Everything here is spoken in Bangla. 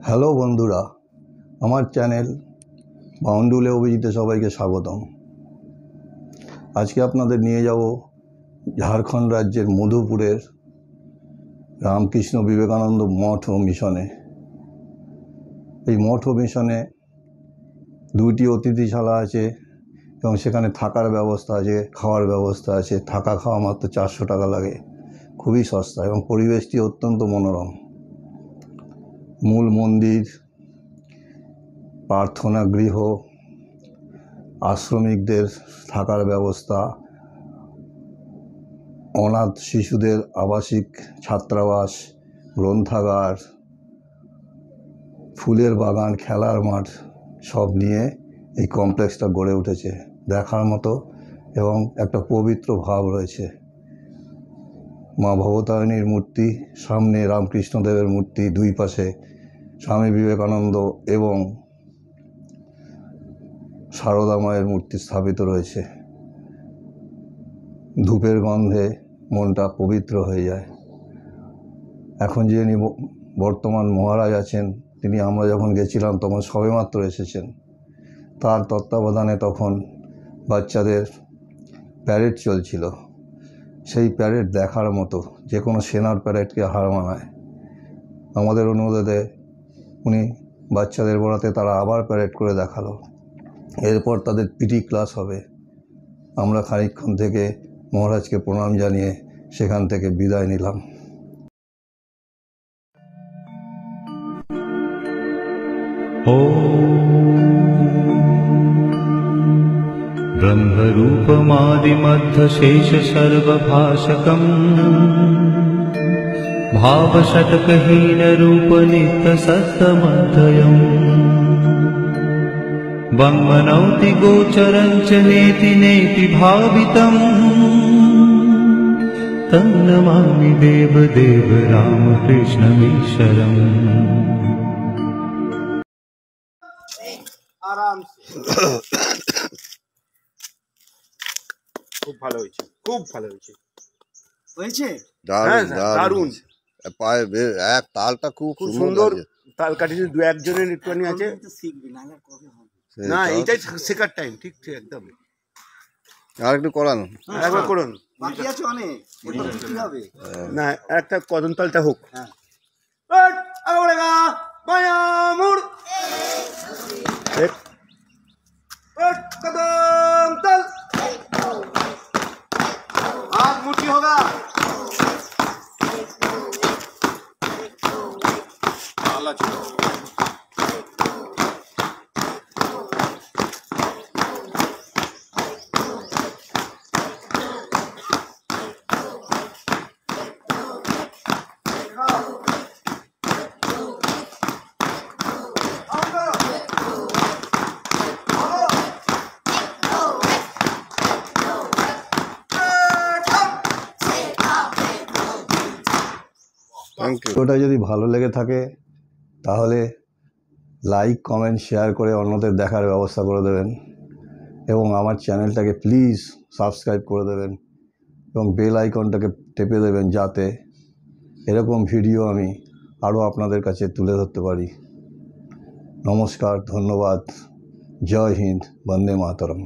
হ্যালো বন্ধুরা, আমার চ্যানেল বাউন্ডুলে অভিজিতে সবাইকে স্বাগতম। আজকে আপনাদের নিয়ে যাব ঝাড়খণ্ড রাজ্যের মধুপুরের রামকৃষ্ণ বিবেকানন্দ মঠ ও মিশনে। এই মঠ ও মিশনে দুইটি অতিথিশালা আছে এবং সেখানে থাকার ব্যবস্থা আছে, খাওয়ার ব্যবস্থা আছে। থাকা খাওয়া মাত্র 400 টাকা লাগে, খুবই সস্তা এবং পরিবেশটি অত্যন্ত মনোরম। মূল মন্দির, প্রার্থনা গৃহ, আশ্রমিকদের থাকার ব্যবস্থা, অনাথ শিশুদের আবাসিক ছাত্রাবাস, গ্রন্থাগার, ফুলের বাগান, খেলার মাঠ সব নিয়ে এই কমপ্লেক্সটা গড়ে উঠেছে। দেখার মতো এবং একটা পবিত্র ভাব রয়েছে। মা ভবতারিণীর মূর্তি, সামনে রামকৃষ্ণদেবের মূর্তি, দুই পাশে স্বামী বিবেকানন্দ এবং সারদা মায়ের মূর্তি স্থাপিত রয়েছে। ধূপের গন্ধে মনটা পবিত্র হয়ে যায়। এখন যিনি বর্তমান মহারাজ আছেন, তিনি আমরা যখন গেছিলাম তখন সবেমাত্র এসেছেন। তার তত্ত্বাবধানে তখন বাচ্চাদের প্যারেড চলছিল। সেই প্যারেড দেখার মতো, যে কোনো সেনার প্যারেডকে হার মানায়। আমাদের অনুরোধে উনি বাচ্চাদের বলাতে তারা আবার প্যারেড করে দেখালো। এরপর তাদের পিটি ক্লাস হবে। আমরা খানিকক্ষণ থেকে মহারাজকে প্রণাম জানিয়ে সেখান থেকে বিদায় নিলাম। ब्रह्मरूपमादिमध्यशेष सर्वभाषकम् भावषट्कहीनरूपनित्यसत्तमध्ययम् वङ्मनौति गोचरं च नेति नेति भावितम् तं नमामि देवदेव रामकृष्णमीश्वरम्। आराम से খুব ভালো হয়েছে, খুব ভালো হয়েছে। দারুণ দারুণ পায়ে এক তালটা খুব সুন্দর তাল কাটিয়েছে। দু একজনের একটুখানি আছে, না এইটাই শেখার টাইম। ঠিক ঠিক একদম। আর একটু করানো, একবার করুন। বাকি আছে অনেক, কি হবে না একটা কদম তালটা হোক। कदम तल हाथ मुट्ठी होगा। ওটা যদি ভালো লেগে থাকে তাহলে লাইক, কমেন্ট, শেয়ার করে অন্যদের দেখার ব্যবস্থা করে দেবেন এবং আমার চ্যানেলটাকে প্লিজ সাবস্ক্রাইব করে দেবেন এবং বেল আইকনটাকে টেপে দেবেন, যাতে এরকম ভিডিও আমি আরও আপনাদের কাছে তুলে ধরতে পারি। নমস্কার, ধন্যবাদ, জয় হিন্দ, বন্দে মাতরম।